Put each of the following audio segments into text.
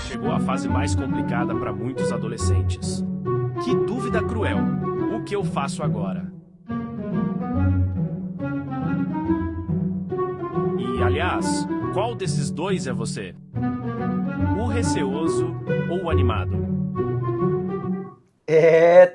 Chegou a fase mais complicada para muitos adolescentes. Que dúvida cruel! O que eu faço agora? E, aliás, qual desses dois é você? O receoso ou o animado?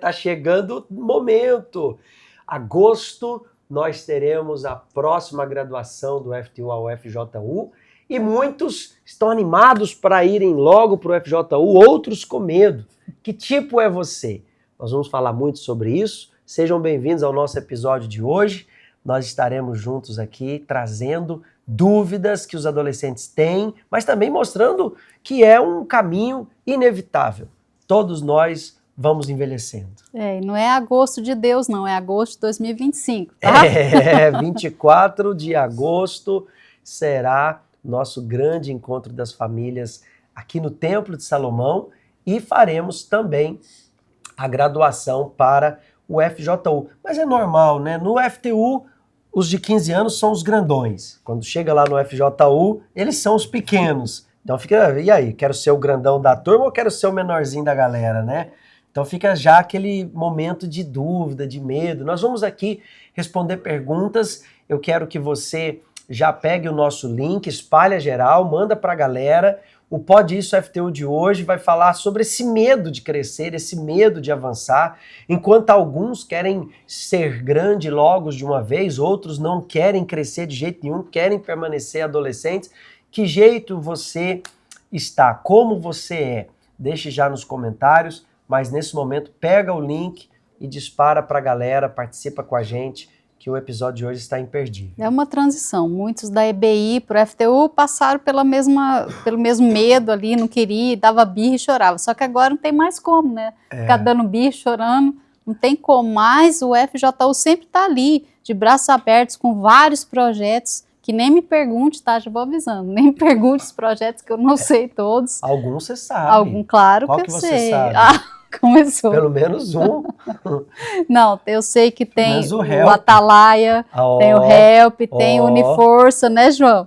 Tá chegando o momento. Agosto, nós teremos a próxima graduação do FTU ao FJU e muitos estão animados para irem logo para o FJU, outros com medo. Que tipo é você? Nós vamos falar muito sobre isso. Sejam bem-vindos ao nosso episódio de hoje. Nós estaremos juntos aqui trazendo dúvidas que os adolescentes têm, mas também mostrando que é um caminho inevitável. Todos nós vamos envelhecendo. E não é agosto de Deus, não, é agosto de 2025, tá? 24 de agosto será nosso grande encontro das famílias aqui no Templo de Salomão e faremos também a graduação para o FJU. Mas é normal, né? No FTU, os de 15 anos são os grandões. Quando chega lá no FJU, eles são os pequenos. Então fica, e aí, quero ser o grandão da turma ou quero ser o menorzinho da galera, né? Então fica já aquele momento de dúvida, de medo. Nós vamos aqui responder perguntas. Eu quero que você já pegue o nosso link, espalha geral, manda para a galera. O Pode Isso FTU de hoje vai falar sobre esse medo de crescer, esse medo de avançar. Enquanto alguns querem ser grande logo de uma vez, outros não querem crescer de jeito nenhum, querem permanecer adolescentes. Que jeito você está? Como você é? Deixe já nos comentários. Mas nesse momento, pega o link e dispara para a galera, participa com a gente, que o episódio de hoje está imperdível. É uma transição. Muitos da EBI para o FTU passaram pelo mesmo medo ali, não queria, dava birra e chorava. Só que agora não tem mais como, né? Ficar dando birra, chorando, não tem como. Mas o FJU sempre está ali, de braços abertos, com vários projetos, que nem me pergunte, tá? Já vou avisando. Nem me pergunte os projetos que eu não sei todos. Alguns você sabe. Claro Qual que eu sei. Você sabe? Começou. Pelo menos um. Não, eu sei que tem o Atalaia, tem o Help, tem o Uniforça, né, João?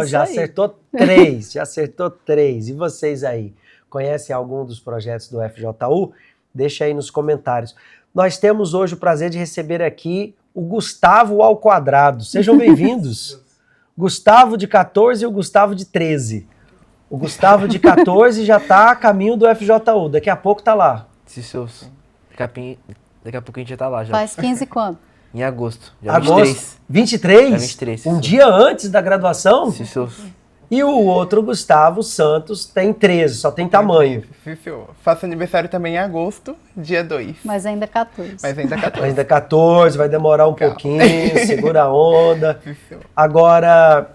Já acertou 3, já acertou 3. E vocês aí, conhecem algum dos projetos do FJU? Deixa aí nos comentários. Nós temos hoje o prazer de receber aqui o Gustavo ao quadrado. Sejam bem-vindos. Gustavo de 14 e o Gustavo de 13. O Gustavo de 14 já está a caminho do FJU, daqui a pouco tá lá. Daqui a pouco a gente já tá lá já. Faz 15 quando? Em agosto, dia agosto, 23. 23? Um dia antes da graduação? Cícero. E o outro, Gustavo Santos, tem 13, só tem tamanho. Faço aniversário também em agosto, dia 2. Mas ainda 14. Ainda 14, vai demorar um pouquinho, segura a onda. Agora,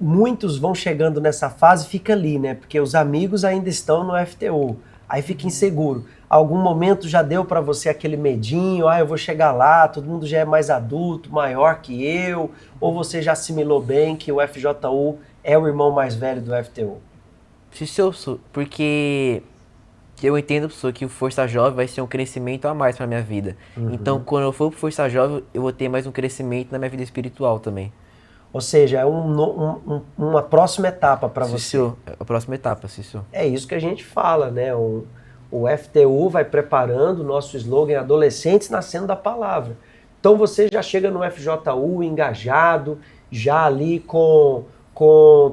muitos vão chegando nessa fase e fica ali, né? Porque os amigos ainda estão no FTU, aí fica inseguro. Algum momento já deu pra você aquele medinho, eu vou chegar lá, todo mundo já é mais adulto, maior que eu, ou você já assimilou bem que o FJU é o irmão mais velho do FTU? Porque eu entendo, professor, que o Força Jovem vai ser um crescimento a mais para minha vida. Então, quando eu for pro Força Jovem, eu vou ter mais um crescimento na minha vida espiritual também. Ou seja, é uma próxima etapa para você. É a próxima etapa, Cícero. É isso que a gente fala, né? O FTU vai preparando o nosso slogan Adolescentes Nascendo da Palavra. Então você já chega no FJU engajado, já ali com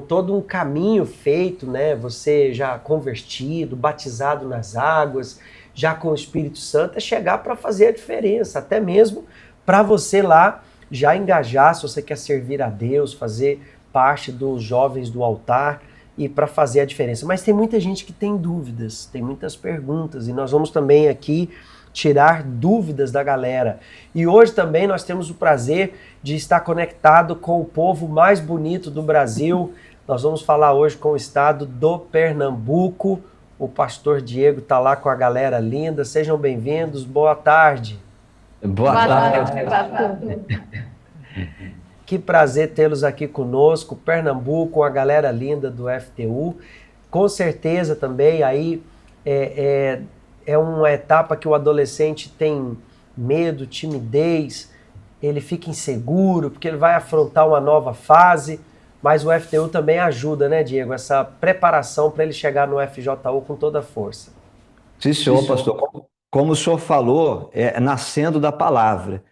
todo um caminho feito, né? Você já convertido, batizado nas águas, já com o Espírito Santo, é chegar para fazer a diferença, até mesmo para você lá já engajar, se você quer servir a Deus, fazer parte dos jovens do altar e para fazer a diferença. Mas tem muita gente que tem dúvidas, tem muitas perguntas e nós vamos também aqui tirar dúvidas da galera. E hoje também nós temos o prazer de estar conectado com o povo mais bonito do Brasil. Nós vamos falar hoje com o estado do Pernambuco. O pastor Diego está lá com a galera linda. Sejam bem-vindos. Boa tarde. Boa tarde. Que prazer tê-los aqui conosco. Pernambuco, a galera linda do FTU. Com certeza também aí é uma etapa que o adolescente tem medo, timidez, ele fica inseguro, porque ele vai afrontar uma nova fase, mas o FTU também ajuda, né, Diego? Essa preparação para ele chegar no FJU com toda a força. Sim, senhor, pastor. Como o senhor falou, é nascendo da palavra.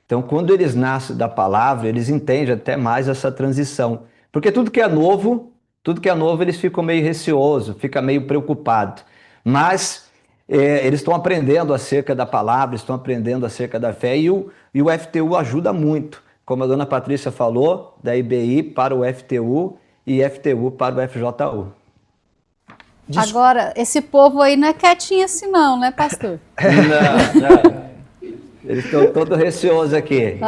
Então, quando eles nascem da palavra, eles entendem até mais essa transição. Porque tudo que é novo, eles ficam meio receosos, ficam meio preocupados. Mas eles estão aprendendo acerca da palavra, estão aprendendo acerca da fé, e o FTU ajuda muito. Como a dona Patrícia falou, da IBI para o FTU e FTU para o FJU. Agora, esse povo aí não é quietinho assim não, né, pastor? Não. Eles estão todos receosos aqui.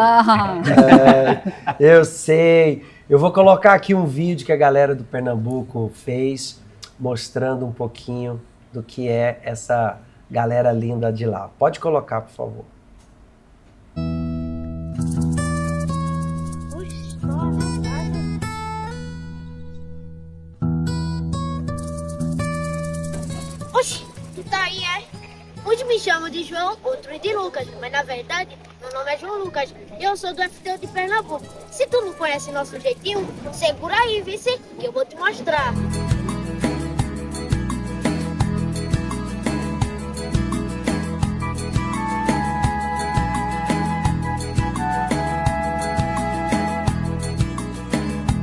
Eu sei. Eu vou colocar aqui um vídeo que a galera do Pernambuco fez, mostrando um pouquinho do que é essa galera linda de lá. Pode colocar, por favor. Oxi, tu tá aí, é? Uns me chamam de João, outros de Lucas, mas na verdade, meu nome é João Lucas e eu sou do FTU de Pernambuco. Se tu não conhece nosso jeitinho, segura aí, vice, que eu vou te mostrar.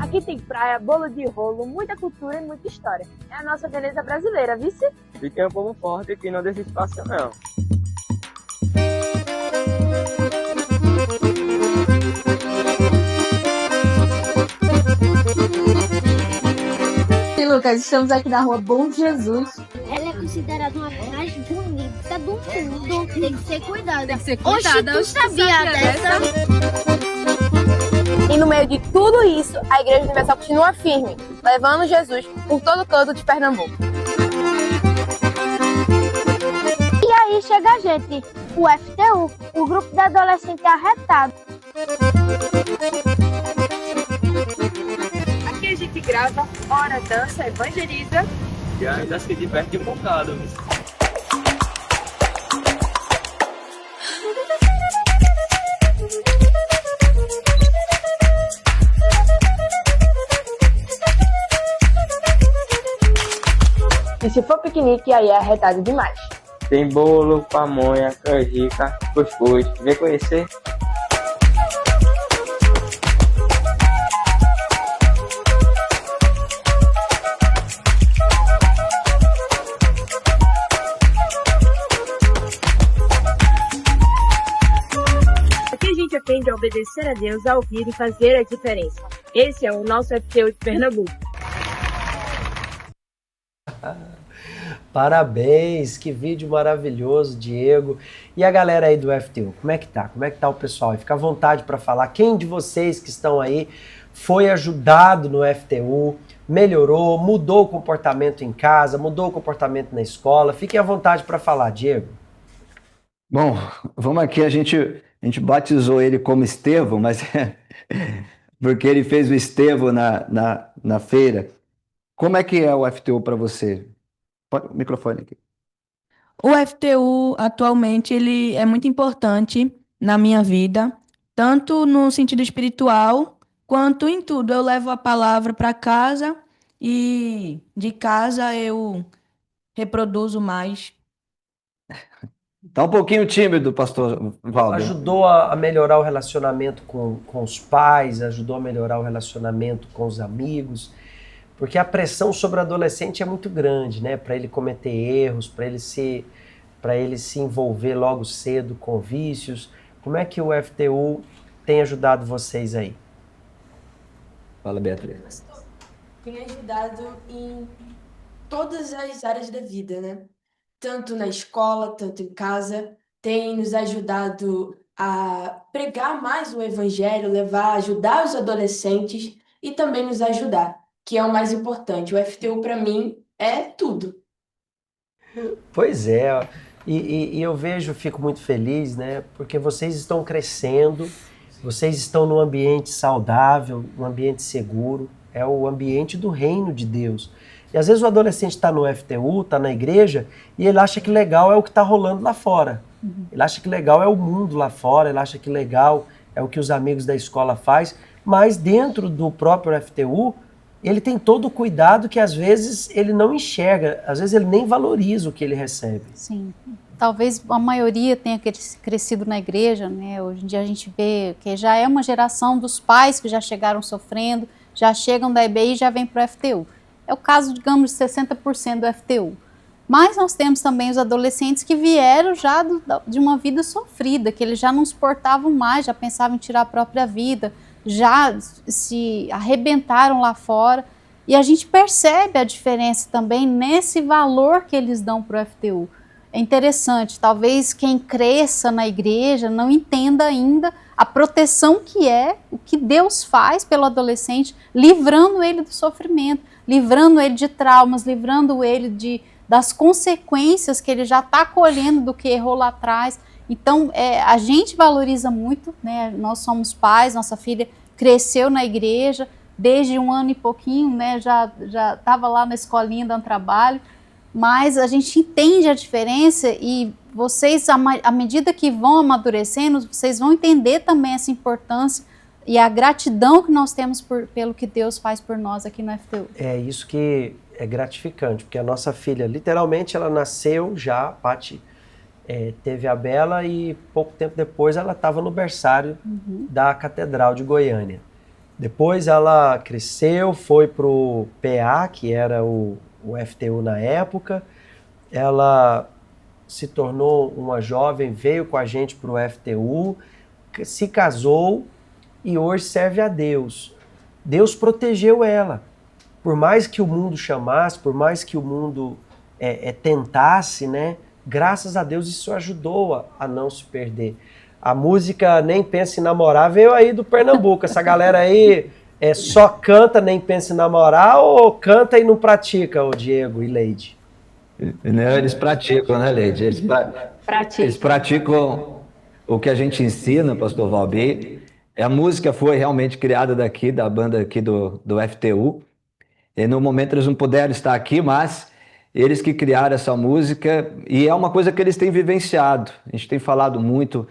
Aqui tem praia, bolo de rolo, muita cultura e muita história. É a nossa beleza brasileira, vice? E tem um povo forte que não deixa espaço, não. E Lucas, estamos aqui na rua Bom Jesus. Ela é considerada uma mais bonita do mundo. Tem que ser cuidada. Tem que ser Oxi, cuidada. tu sabia dessa? E no meio de tudo isso, a Igreja Universal continua firme, levando Jesus por todo canto de Pernambuco. E aí chega a gente, o FTU, o grupo de adolescente arretado. Aqui a gente grava, ora, dança, evangeliza. E ainda se diverte um bocado. E se for piquenique, aí é arretado demais. Tem bolo, pamonha, canjica, cuscuz. Vem conhecer? Aqui a gente aprende a obedecer a Deus, a ouvir e fazer a diferença. Esse é o nosso FTU de Pernambuco. Parabéns, que vídeo maravilhoso, Diego. E a galera aí do FTU, como é que tá? Como é que tá o pessoal aí? Fica à vontade para falar. Quem de vocês que estão aí foi ajudado no FTU, melhorou, mudou o comportamento em casa, mudou o comportamento na escola? Fiquem à vontade para falar, Diego. Bom, vamos aqui, a gente batizou ele como Estevão, mas é porque ele fez o Estevão na feira. Como é que é o FTU para você? Pode, o microfone aqui. O FTU, atualmente, ele é muito importante na minha vida, tanto no sentido espiritual, quanto em tudo. Eu levo a palavra para casa e de casa eu reproduzo mais. Tá um pouquinho tímido, pastor Valber. Ajudou a melhorar o relacionamento com os pais, ajudou a melhorar o relacionamento com os amigos, porque a pressão sobre o adolescente é muito grande, né? Para ele cometer erros, para ele se envolver logo cedo com vícios. Como é que o FTU tem ajudado vocês aí? Fala, Beatriz. Tem ajudado em todas as áreas da vida, né? Tanto na escola, tanto em casa. Tem nos ajudado a pregar mais o evangelho, ajudar os adolescentes e também nos ajudar, que é o mais importante. O FTU, para mim, é tudo. Pois é, e eu fico muito feliz, né? Porque vocês estão crescendo, vocês estão num ambiente saudável, num ambiente seguro, é o ambiente do reino de Deus. E às vezes o adolescente está no FTU, está na igreja, e ele acha que legal é o que está rolando lá fora. Ele acha que legal é o mundo lá fora, ele acha que legal é o que os amigos da escola faz, mas dentro do próprio FTU, ele tem todo o cuidado que às vezes ele não enxerga, às vezes ele nem valoriza o que ele recebe. Sim. Talvez a maioria tenha crescido na igreja, né? Hoje em dia a gente vê que já é uma geração dos pais que já chegaram sofrendo, já chegam da EBI e já vêm para o FTU. É o caso, digamos, de 60% do FTU. Mas nós temos também os adolescentes que vieram já de uma vida sofrida, que eles já não suportavam mais, já pensavam em tirar a própria vida, já se arrebentaram lá fora. E a gente percebe a diferença também nesse valor que eles dão para o FTU. É interessante, talvez quem cresça na igreja não entenda ainda a proteção que é, o que Deus faz pelo adolescente, livrando ele do sofrimento, livrando ele de traumas, livrando ele das consequências que ele já está colhendo do que errou lá atrás. Então, a gente valoriza muito, né? Nós somos pais, nossa filha cresceu na igreja, desde 1 ano e pouquinho, né? Já estava lá na escolinha dando trabalho, mas a gente entende a diferença e vocês, à medida que vão amadurecendo, vocês vão entender também essa importância e a gratidão que nós temos pelo que Deus faz por nós aqui no FTU. É isso que é gratificante, porque a nossa filha, literalmente, ela nasceu já, a Paty teve a Bela e pouco tempo depois ela estava no berçário da Catedral de Goiânia. Depois ela cresceu, foi para o PA, que era o FTU na época, ela se tornou uma jovem, veio com a gente para o FTU, se casou e hoje serve a Deus. Deus protegeu ela. Por mais que o mundo chamasse, por mais que o mundo tentasse, né? Graças a Deus isso ajudou a não se perder. A música Nem Pensa em Namorar veio aí do Pernambuco. Essa galera aí só canta Nem Pensa em Namorar ou canta e não pratica, o Diego e Leide? Não, eles praticam, né, Leide? Eles praticam o que a gente ensina, pastor Valbi. A música foi realmente criada da banda aqui do FTU. E no momento eles não puderam estar aqui, mas eles que criaram essa música e é uma coisa que eles têm vivenciado. A gente tem falado muito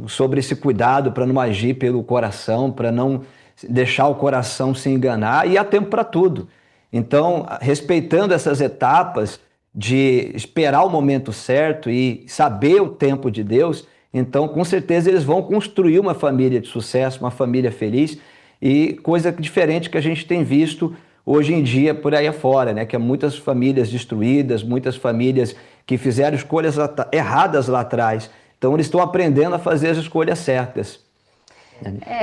sobre esse cuidado para não agir pelo coração, para não deixar o coração se enganar, e há tempo para tudo. Então, respeitando essas etapas de esperar o momento certo e saber o tempo de Deus, então com certeza eles vão construir uma família de sucesso, uma família feliz, e coisa diferente que a gente tem visto hoje em dia por aí afora, né? Que há muitas famílias destruídas, muitas famílias que fizeram escolhas erradas lá atrás. Então eles estão aprendendo a fazer as escolhas certas.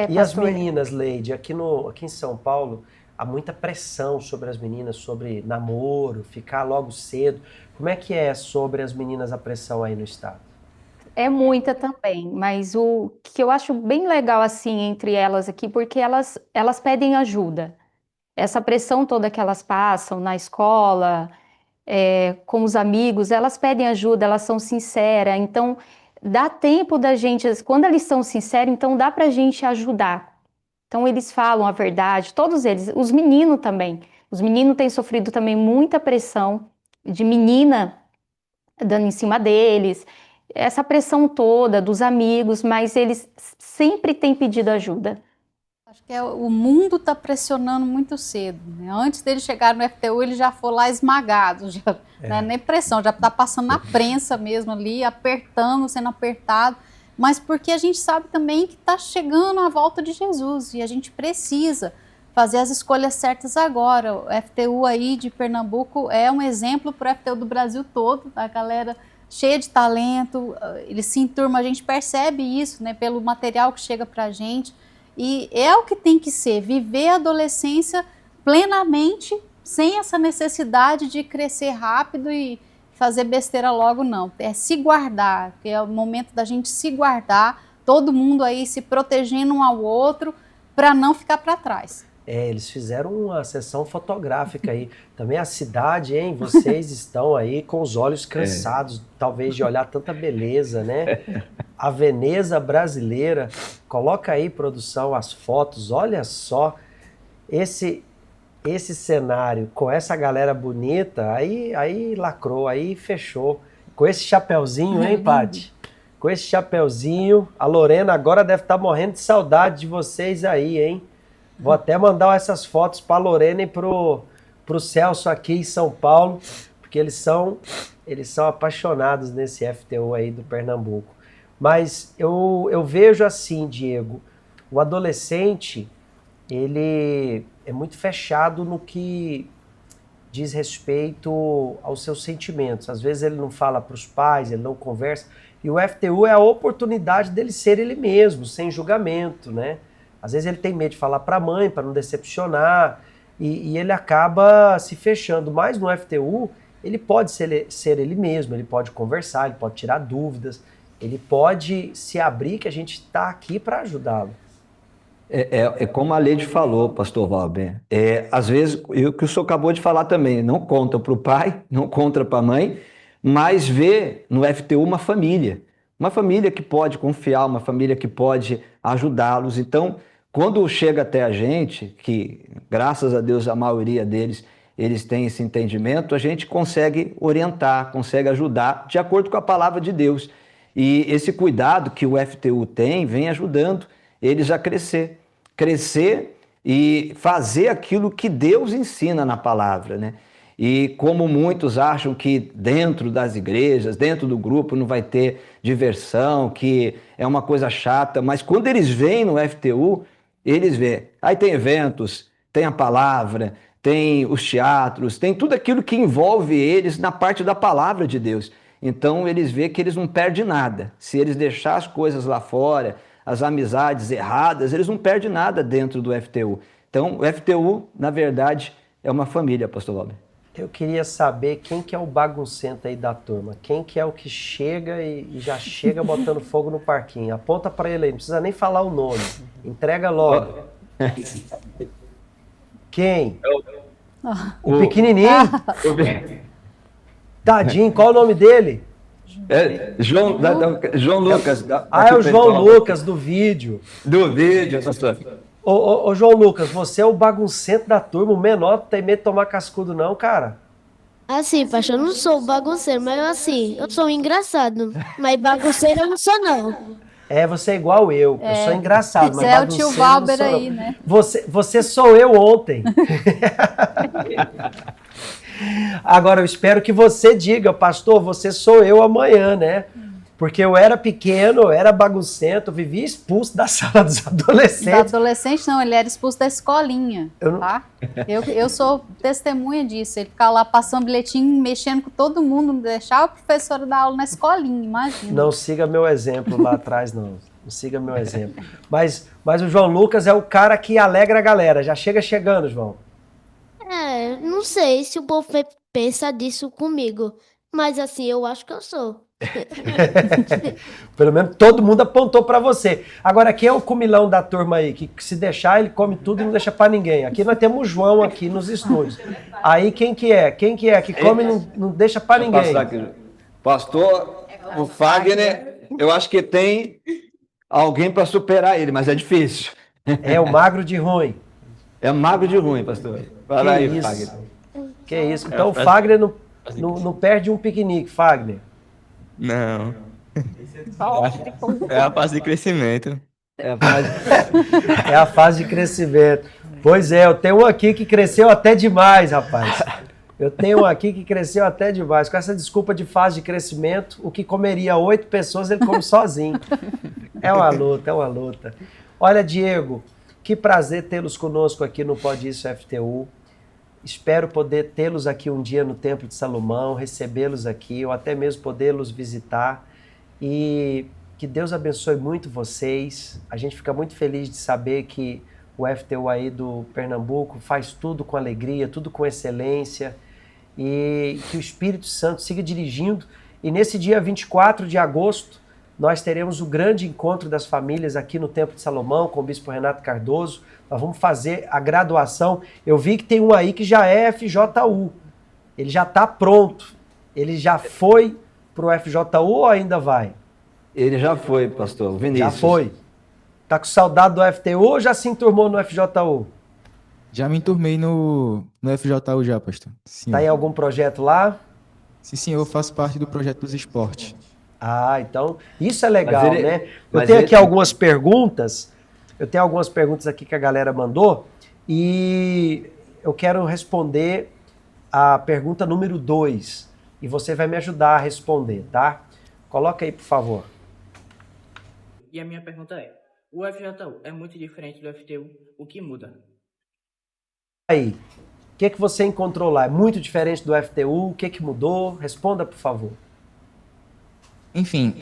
E as meninas, Leide, aqui em São Paulo, há muita pressão sobre as meninas, sobre namoro, ficar logo cedo. Como é que é sobre as meninas a pressão aí no estado? É muita também, mas o que eu acho bem legal assim entre elas aqui, porque elas pedem ajuda. Essa pressão toda que elas passam na escola, com os amigos, elas pedem ajuda, elas são sinceras, então dá tempo da gente, quando eles são sinceros, então dá pra gente ajudar. Então eles falam a verdade, todos eles, os meninos também. Os meninos têm sofrido também muita pressão de menina dando em cima deles, essa pressão toda dos amigos, mas eles sempre têm pedido ajuda. Acho que o mundo está pressionando muito cedo, né? Antes dele chegar no FTU, ele já foi lá esmagado, já, não é nem pressão, já está passando na prensa mesmo ali, apertando, sendo apertado, mas porque a gente sabe também que está chegando a volta de Jesus e a gente precisa fazer as escolhas certas agora. O FTU aí de Pernambuco é um exemplo para o FTU do Brasil todo, a galera cheia de talento, eles se enturmam, a gente percebe isso, né, pelo material que chega para a gente. E é o que tem que ser, viver a adolescência plenamente, sem essa necessidade de crescer rápido e fazer besteira logo, não. É se guardar, que é o momento da gente se guardar, todo mundo aí se protegendo um ao outro, para não ficar para trás. Eles fizeram uma sessão fotográfica aí. Também a cidade, hein? Vocês estão aí com os olhos cansados, talvez de olhar tanta beleza, né? A Veneza brasileira. Coloca aí, produção, as fotos. Olha só, esse cenário com essa galera bonita, aí lacrou, aí fechou. Com esse chapeuzinho, hein, Paty? Com esse chapeuzinho, a Lorena agora deve estar morrendo de saudade de vocês aí, hein? Vou até mandar essas fotos para a Lorena e pro Celso aqui em São Paulo, porque eles são apaixonados nesse FTU aí do Pernambuco. Mas eu vejo assim, Diego, o adolescente, ele é muito fechado no que diz respeito aos seus sentimentos. Às vezes ele não fala para os pais, ele não conversa. E o FTU é a oportunidade dele ser ele mesmo, sem julgamento, né? Às vezes ele tem medo de falar para a mãe, para não decepcionar, e ele acaba se fechando. Mas no FTU, ele pode ser ele mesmo, ele pode conversar, ele pode tirar dúvidas, ele pode se abrir, que a gente está aqui para ajudá-lo. É como a Leide falou, pastor Valber. Às vezes, o que o senhor acabou de falar também, não conta para o pai, não conta para a mãe, mas vê no FTU uma família que pode confiar, uma família que pode ajudá-los. Então, quando chega até a gente, que graças a Deus a maioria deles, eles têm esse entendimento, a gente consegue orientar, consegue ajudar de acordo com a palavra de Deus. E esse cuidado que o FTU tem, vem ajudando eles a crescer e fazer aquilo que Deus ensina na palavra, né? E como muitos acham que dentro das igrejas, dentro do grupo, não vai ter diversão, que é uma coisa chata, mas quando eles vêm no FTU, eles vê. Aí tem eventos, tem a palavra, tem os teatros, tem tudo aquilo que envolve eles na parte da palavra de Deus. Então eles vê que eles não perdem nada. Se eles deixar as coisas lá fora, as amizades erradas, eles não perdem nada dentro do FTU. Então o FTU, na verdade, é uma família, pastor Valber. Eu queria saber quem que é o baguncento aí da turma. Quem que é o que chega e já chega botando fogo no parquinho. Aponta para ele aí, não precisa nem falar o nome. Entrega logo. Quem? O pequenininho? Tadinho, qual o nome dele? João Lucas. É o João Lucas do vídeo. Do vídeo, pastor. Ô João Lucas, você é o baguncento da turma, o menor, não tem medo de tomar cascudo não, cara? Assim, pastor, eu não sou bagunceiro, mas eu sou engraçado. Mas bagunceiro eu não sou, não. Você é igual eu sou engraçado, mas você é o tio Valber aí, não. Né? Você sou eu ontem. Agora, eu espero que você diga, pastor, você sou eu amanhã, né? Porque eu era pequeno, eu era baguncento, eu vivia expulso da sala dos adolescentes. Da adolescente não, ele era expulso da escolinha, tá? Eu sou testemunha disso, ele ficava lá passando bilhetinho, mexendo com todo mundo, não deixava a professora dar aula na escolinha, imagina. Não siga meu exemplo lá atrás, não. Não siga meu exemplo. Mas o João Lucas é o cara que alegra a galera. Já chega chegando, João. Não sei se o povo pensa disso comigo, mas assim, eu acho que eu sou. Pelo menos todo mundo apontou pra você. Agora, quem é o comilão da turma aí? Que se deixar, ele come tudo e não deixa pra ninguém. Aqui nós temos o João aqui nos estúdios. Aí quem que é? Quem que é? Que come e não deixa pra ninguém. Pastor, o Fagner, eu acho que tem alguém pra superar ele, mas é difícil. É o magro de ruim. É magro de ruim, pastor. Fala aí, Fagner. Que isso? Então o Fagner não perde um piquenique, Fagner. Não. É a fase de crescimento. É a fase de crescimento. Pois é, eu tenho um aqui que cresceu até demais, rapaz. Eu tenho um aqui que cresceu até demais. Com essa desculpa de fase de crescimento, o que comeria 8 pessoas, ele come sozinho. É uma luta. Olha, Diego, que prazer tê-los conosco aqui no Pode Isso FTU. Espero poder tê-los aqui um dia no Templo de Salomão, recebê-los aqui, ou até mesmo podê-los visitar. E que Deus abençoe muito vocês. A gente fica muito feliz de saber que o FTU aí do Pernambuco faz tudo com alegria, tudo com excelência. E que o Espírito Santo siga dirigindo. E nesse dia 24 de agosto, nós teremos o grande encontro das famílias aqui no Templo de Salomão, com o Bispo Renato Cardoso. Nós vamos fazer a graduação. Eu vi que tem um aí que já é FJU. Ele já está pronto. Ele já foi para o FJU ou ainda vai? Ele já foi, pastor. Vinícius. Já foi. Tá com saudade do FTU ou já se enturmou no FJU? Já me enturmei no FJU já, pastor. Sim. Tá em algum projeto lá? Sim, senhor, eu faço parte do projeto dos esportes. Ah, então isso é legal, Mas ele- né? Eu mas tenho ele- aqui algumas perguntas. Eu tenho algumas perguntas aqui que a galera mandou e eu quero responder a pergunta número 2 e você vai me ajudar a responder, tá? Coloca aí, por favor. E a minha pergunta é: o FJU é muito diferente do FTU? O que muda? Aí, o que você encontrou lá? É muito diferente do FTU? O que mudou? Responda, por favor. Enfim,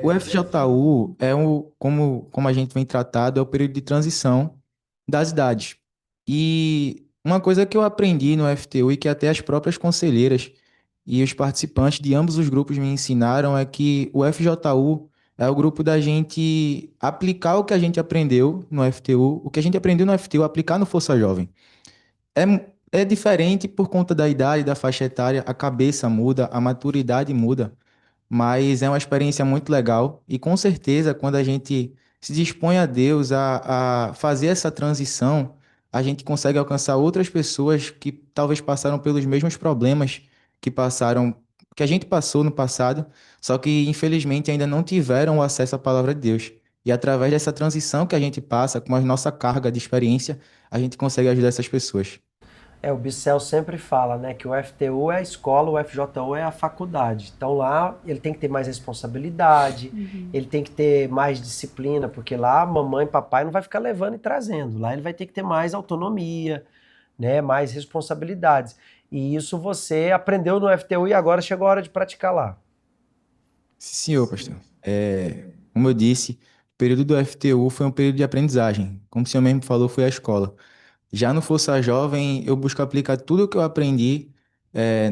o FJU como a gente vem tratado, é o período de transição das idades. E uma coisa que eu aprendi no FTU e que até as próprias conselheiras e os participantes de ambos os grupos me ensinaram é que o FJU é o grupo da gente aplicar o que a gente aprendeu no FTU, o que a gente aprendeu no FTU, aplicar no Força Jovem. É diferente por conta da idade, da faixa etária, a cabeça muda, a maturidade muda, mas é uma experiência muito legal e com certeza quando a gente se dispõe a Deus a fazer essa transição, a gente consegue alcançar outras pessoas que talvez passaram pelos mesmos problemas que passaram, que a gente passou no passado, só que infelizmente ainda não tiveram o acesso à palavra de Deus. E através dessa transição que a gente passa, com a nossa carga de experiência, a gente consegue ajudar essas pessoas. O Bicel sempre fala, né, que o FTU é a escola, o FJU é a faculdade. Então lá ele tem que ter mais responsabilidade, ele tem que ter mais disciplina, porque lá mamãe e papai não vai ficar levando e trazendo. Lá ele vai ter que ter mais autonomia, né, mais responsabilidades. E isso você aprendeu no FTU e agora chegou a hora de praticar lá. Sim, senhor, pastor. Como eu disse, o período do FTU foi um período de aprendizagem. Como o senhor mesmo falou, foi a escola. Já no Força Jovem, eu busco aplicar tudo o que eu aprendi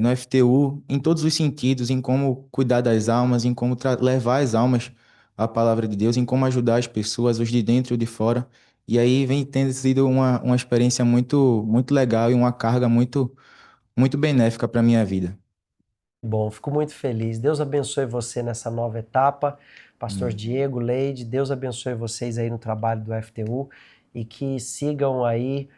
no FTU, em todos os sentidos, em como cuidar das almas, em como levar as almas à palavra de Deus, em como ajudar as pessoas, os de dentro e os de fora. E aí vem tendo sido uma experiência muito, muito legal e uma carga muito, muito benéfica para a minha vida. Bom, fico muito feliz. Deus abençoe você nessa nova etapa. Pastor Diego, Leide, Deus abençoe vocês aí no trabalho do FTU e que sigam aí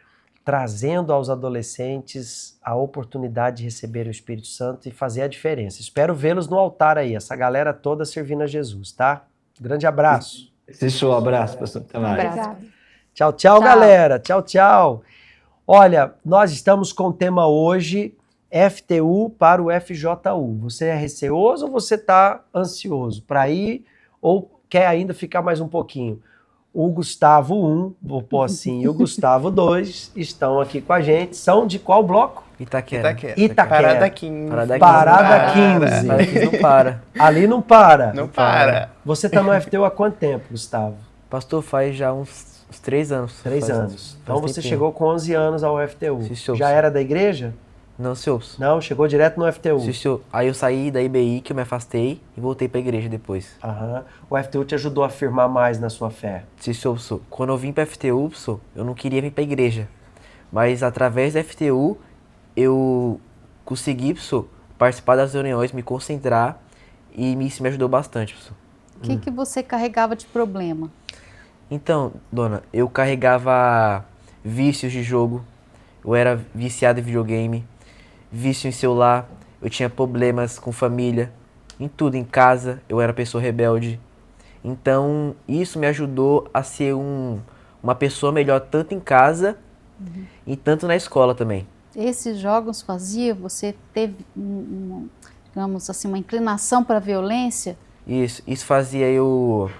trazendo aos adolescentes a oportunidade de receber o Espírito Santo e fazer a diferença. Espero vê-los no altar aí, essa galera toda servindo a Jesus, tá? Grande abraço. Esse show, abraço, pastor. Até mais. Tchau, tchau, tchau, galera. Tchau, tchau. Olha, nós estamos com o tema hoje, FTU para o FJU. Você é receoso ou você está ansioso para ir ou quer ainda ficar mais um pouquinho? O Gustavo 1, vou pôr assim, e o Gustavo 2 estão aqui com a gente. São de qual bloco? Itaquera. Parada 15. Parada 15. Parada 15 não para. Ali não para. Não para. Você está no FTU há quanto tempo, Gustavo? Pastor, faz já uns 3 anos. 3 anos. Então você chegou com 11 anos ao FTU. Sim, senhor. Já era da igreja? Não, senhor. Não, chegou direto no FTU. Sim, senhor. Aí eu saí da IBI, que eu me afastei, e voltei pra igreja depois. Aham. O FTU te ajudou a firmar mais na sua fé? Sim, senhor. Quando eu vim pra FTU, eu não queria vir pra igreja. Mas através da FTU, eu consegui, participar das reuniões, me concentrar, e isso me ajudou bastante, O que você carregava de problema? Então, dona, eu carregava vícios de jogo, eu era viciado em videogame, vício em celular, eu tinha problemas com família, em tudo, em casa, eu era pessoa rebelde. Então, isso me ajudou a ser uma pessoa melhor tanto em casa e tanto na escola também. Esses jogos você teve, digamos assim, uma inclinação para a violência? Isso fazia eu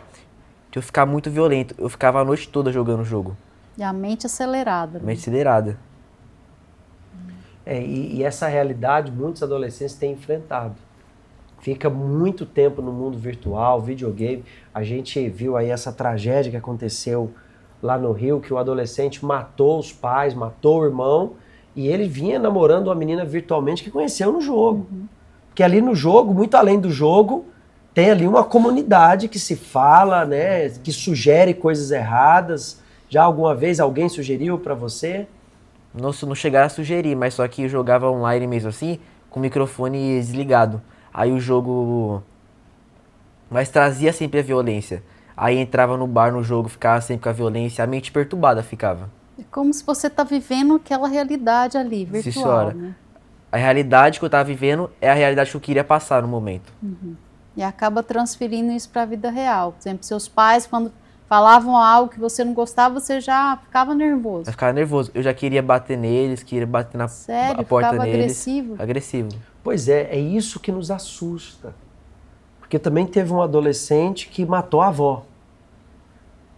ficar muito violento. Eu ficava a noite toda jogando o jogo. E a mente acelerada. Mente acelerada. E essa realidade muitos adolescentes têm enfrentado. Fica muito tempo no mundo virtual, videogame. A gente viu aí essa tragédia que aconteceu lá no Rio, que o adolescente matou os pais, matou o irmão, e ele vinha namorando uma menina virtualmente que conheceu no jogo. Porque ali no jogo, muito além do jogo, tem ali uma comunidade que se fala, né, que sugere coisas erradas. Já alguma vez alguém sugeriu para você? Nossa, não chegaram a sugerir, mas só que eu jogava online mesmo assim, com o microfone desligado. Aí o jogo... Mas trazia sempre a violência. Aí entrava no bar, no jogo, ficava sempre com a violência, a mente perturbada ficava. É como se você está vivendo aquela realidade ali, Sim, virtual, senhora. né? A realidade que eu tava vivendo é a realidade que eu queria passar no momento. E acaba transferindo isso para a vida real. Por exemplo, seus pais, quando falavam algo que você não gostava, você já ficava nervoso. Eu ficava nervoso. Eu já queria bater neles, queria bater na Sério? a porta Ficava neles. agressivo? Agressivo. Pois é isso que nos assusta. Porque também teve um adolescente que matou a avó.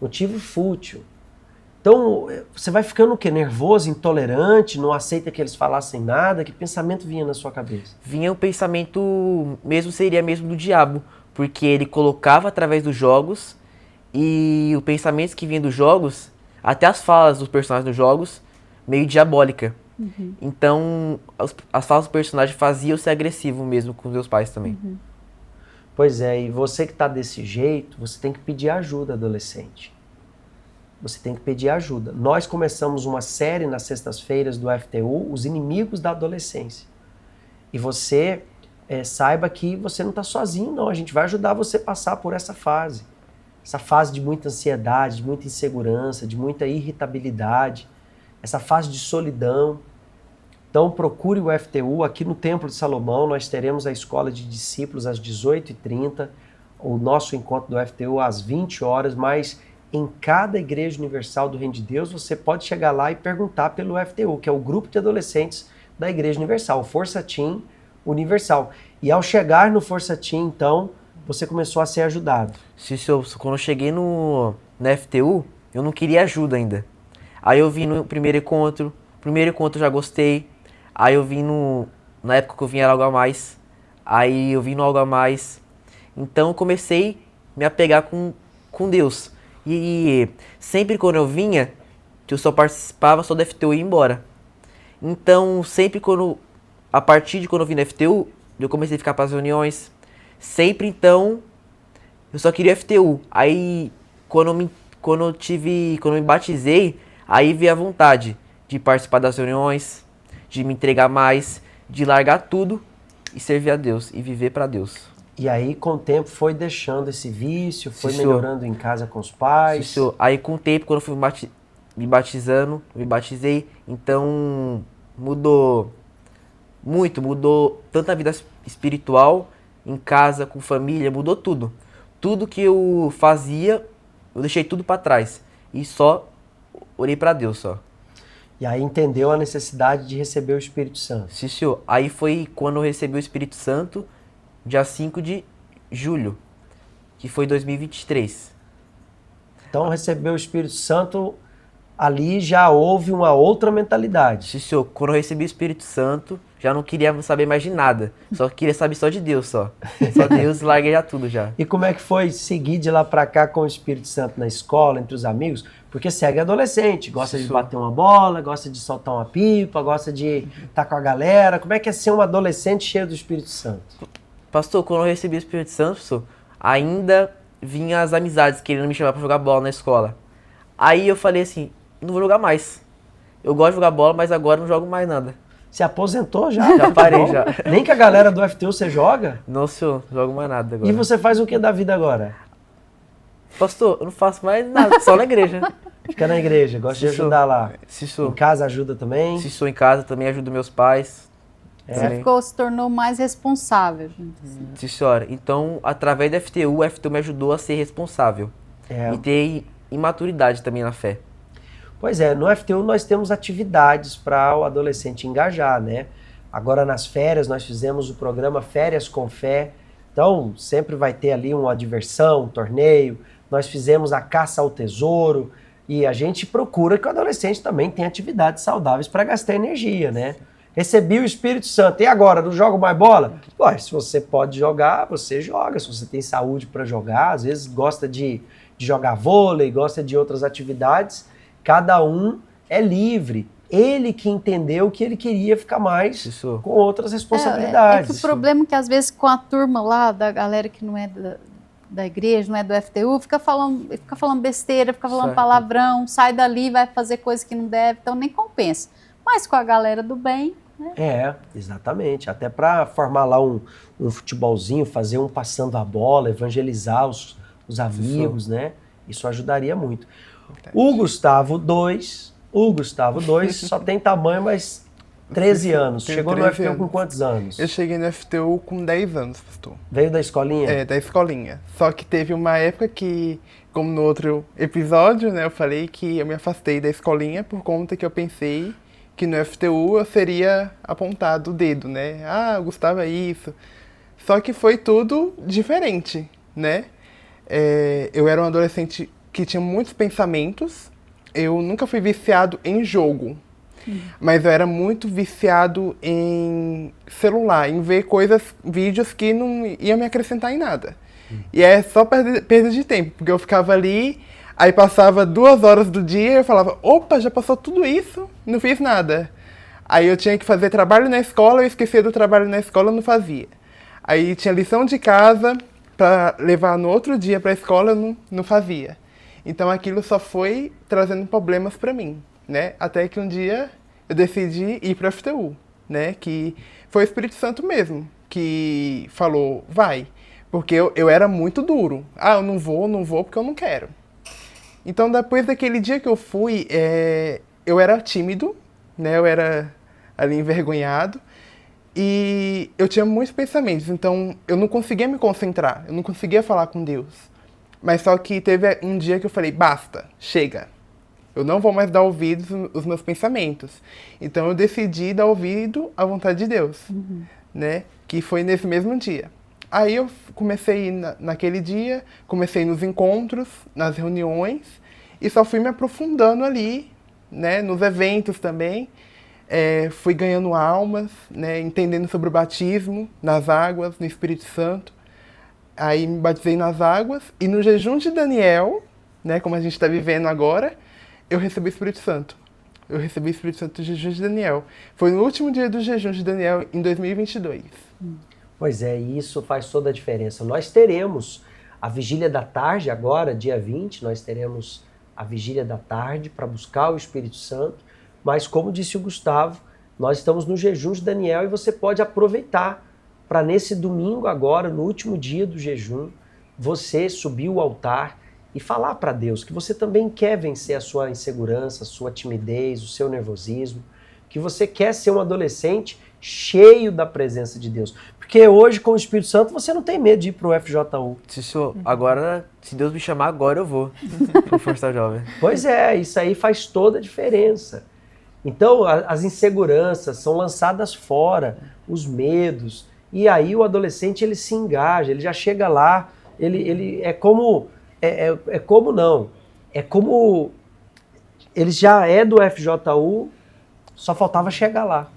Motivo fútil. Então, você vai ficando o quê? Nervoso, intolerante, não aceita que eles falassem nada? Que pensamento vinha na sua cabeça? Vinha o pensamento mesmo, seria mesmo do diabo. Porque ele colocava através dos jogos e o pensamento que vinha dos jogos, até as falas dos personagens dos jogos, meio diabólica. Então, as falas dos personagens faziam eu ser agressivo mesmo com os meus pais também. Pois é, e você que está desse jeito, você tem que pedir ajuda, adolescente. Você tem que pedir ajuda. Nós começamos uma série nas sextas-feiras do FTU, Os Inimigos da Adolescência. E você saiba que você não está sozinho, não. A gente vai ajudar você a passar por essa fase. Essa fase de muita ansiedade, de muita insegurança, de muita irritabilidade. Essa fase de solidão. Então procure o FTU. Aqui no Templo de Salomão nós teremos a Escola de Discípulos às 18h30. O nosso encontro do FTU às 20 horas, mas em cada Igreja Universal do Reino de Deus, você pode chegar lá e perguntar pelo FTU, que é o grupo de adolescentes da Igreja Universal, o Força Team Universal. E ao chegar no Força Team, então, você começou a ser ajudado. Quando eu cheguei no FTU, eu não queria ajuda ainda. Aí eu vim no primeiro encontro eu já gostei. Aí eu vim na época que eu vim era algo a mais. Aí eu vim no algo a mais. Então eu comecei a me apegar com Deus. E sempre quando eu vinha, que eu só participava só do FTU e ia embora. Então, sempre a partir de quando eu vim no FTU, eu comecei a ficar para as reuniões. Sempre então, eu só queria FTU. Aí, quando eu me batizei, aí veio a vontade de participar das reuniões, de me entregar mais, de largar tudo e servir a Deus e viver para Deus. E aí, com o tempo, foi deixando esse vício, foi melhorando em casa com os pais. Aí, com o tempo, quando eu fui me batizei, então mudou muito, mudou tanto a vida espiritual, em casa, com família, mudou tudo. Tudo que eu fazia, eu deixei tudo para trás e só orei para Deus só. E aí entendeu a necessidade de receber o Espírito Santo. Sim, senhor. Aí foi quando eu recebi o Espírito Santo, dia 5 de julho, que foi 2023. Então, receber o Espírito Santo, ali já houve uma outra mentalidade. Sim, senhor. Quando eu recebi o Espírito Santo, já não queria saber mais de nada. Só queria saber só de Deus, só. Só Deus, larguei já tudo já. E como é que foi seguir de lá pra cá com o Espírito Santo na escola, entre os amigos? Porque segue adolescente, gosta de bater uma bola, gosta de soltar uma pipa, gosta de estar com a galera. Como é que é ser um adolescente cheio do Espírito Santo? Pastor, quando eu recebi o Espírito Santo, pastor, ainda vinha as amizades querendo me chamar pra jogar bola na escola. Aí eu falei assim, não vou jogar mais. Eu gosto de jogar bola, mas agora não jogo mais nada. Se aposentou já? Já parei já. Nem que a galera do FTU você joga? Não, senhor, não jogo mais nada agora. E você faz o que da vida agora? Pastor, eu não faço mais nada, só na igreja. Fica na igreja, gosta de ajudar lá. Em casa ajuda também? Se sou em casa, também ajudo meus pais. Você se tornou mais responsável. Sim, senhora. Então, através da FTU, o FTU me ajudou a ser responsável. E ter imaturidade também na fé. Pois é, no FTU nós temos atividades para o adolescente engajar, né? Agora nas férias nós fizemos o programa Férias com Fé. Então, sempre vai ter ali uma diversão, um torneio. Nós fizemos a caça ao tesouro. E a gente procura que o adolescente também tenha atividades saudáveis para gastar energia, né? Recebi o Espírito Santo. E agora, não jogo mais bola? Pô, se você pode jogar, você joga. Se você tem saúde para jogar, às vezes gosta de jogar vôlei, gosta de outras atividades. Cada um é livre. Ele que entendeu que ele queria ficar mais com outras responsabilidades. É que o problema é que às vezes com a turma lá, da galera que não é da igreja, não é do FTU, fica falando besteira, fica falando palavrão, sai dali, vai fazer coisa que não deve, então nem compensa. Mas com a galera do bem, né? Exatamente. Até para formar lá um futebolzinho, fazer um passando a bola, evangelizar os amigos, né? Isso ajudaria muito. O Gustavo 2, O Gustavo, 2, só tem tamanho, mas 13 anos. Tenho Chegou no 13 FTU com anos. quantos anos? Eu cheguei no FTU com 10 anos, pastor. Veio da escolinha? É, da escolinha. Só que teve uma época que, como no outro episódio, né, eu falei que eu me afastei da escolinha por conta que eu pensei que no FTU eu seria apontado o dedo, né? Ah, o Gustavo é isso. Só que foi tudo diferente, né? Eu era um adolescente que tinha muitos pensamentos. Eu nunca fui viciado em jogo. Mas eu era muito viciado em celular, em ver vídeos que não iam me acrescentar em nada. E é só perda de tempo, porque eu ficava ali, aí passava 2 horas do dia e eu falava, opa, já passou tudo isso, não fiz nada. Aí eu tinha que fazer trabalho na escola, eu esquecia do trabalho na escola, eu não fazia. Aí tinha lição de casa para levar no outro dia para a escola, eu não fazia. Então aquilo só foi trazendo problemas para mim, né? Até que um dia eu decidi ir para a FTU, né? Que foi o Espírito Santo mesmo que falou, vai. Porque eu era muito duro. Ah, eu não vou porque eu não quero. Então depois daquele dia que eu fui, eu era tímido, né? Eu era ali envergonhado. E eu tinha muitos pensamentos, então eu não conseguia me concentrar, eu não conseguia falar com Deus. Mas só que teve um dia que eu falei, basta, chega. Eu não vou mais dar ouvidos aos meus pensamentos. Então eu decidi dar ouvido à vontade de Deus, né? Que foi nesse mesmo dia. Aí eu comecei a ir naquele dia, comecei nos encontros, nas reuniões, e só fui me aprofundando ali, né? Nos eventos também. Fui ganhando almas, né? Entendendo sobre o batismo nas águas, no Espírito Santo. Aí me batizei nas águas, e no jejum de Daniel, né? Como a gente está vivendo agora, eu recebi o Espírito Santo. Eu recebi o Espírito Santo do jejum de Daniel. Foi no último dia do jejum de Daniel, em 2022. Pois é, e isso faz toda a diferença. Nós teremos a vigília da tarde agora, dia 20, nós teremos a vigília da tarde para buscar o Espírito Santo, mas como disse o Gustavo, nós estamos no jejum de Daniel e você pode aproveitar para nesse domingo agora, no último dia do jejum, você subir o altar e falar para Deus que você também quer vencer a sua insegurança, a sua timidez, o seu nervosismo, que você quer ser um adolescente cheio da presença de Deus. Porque hoje, com o Espírito Santo, você não tem medo de ir pro FJU. Agora, se Deus me chamar, agora eu vou pro Força Jovem. Pois é, isso aí faz toda a diferença. Então, as inseguranças são lançadas fora, os medos, e aí o adolescente ele se engaja, ele já chega lá, ele é como ele já é do FJU, só faltava chegar lá.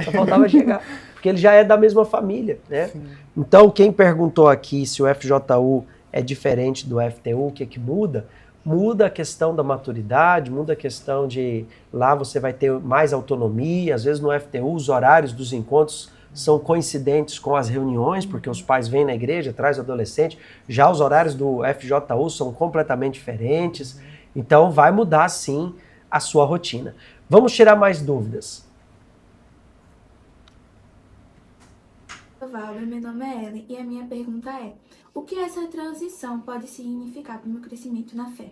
Só faltava chegar. Porque ele já é da mesma família, né? Sim. Então, quem perguntou aqui se o FJU é diferente do FTU, o que é que muda? Muda a questão da maturidade, muda a questão de lá você vai ter mais autonomia. Às vezes no FTU os horários dos encontros são coincidentes com as reuniões, porque os pais vêm na igreja, traz o adolescente. Já os horários do FJU são completamente diferentes. Então vai mudar sim a sua rotina. Vamos tirar mais dúvidas. Valber, meu nome é Ellen e a minha pergunta é: o que essa transição pode significar para o meu crescimento na fé?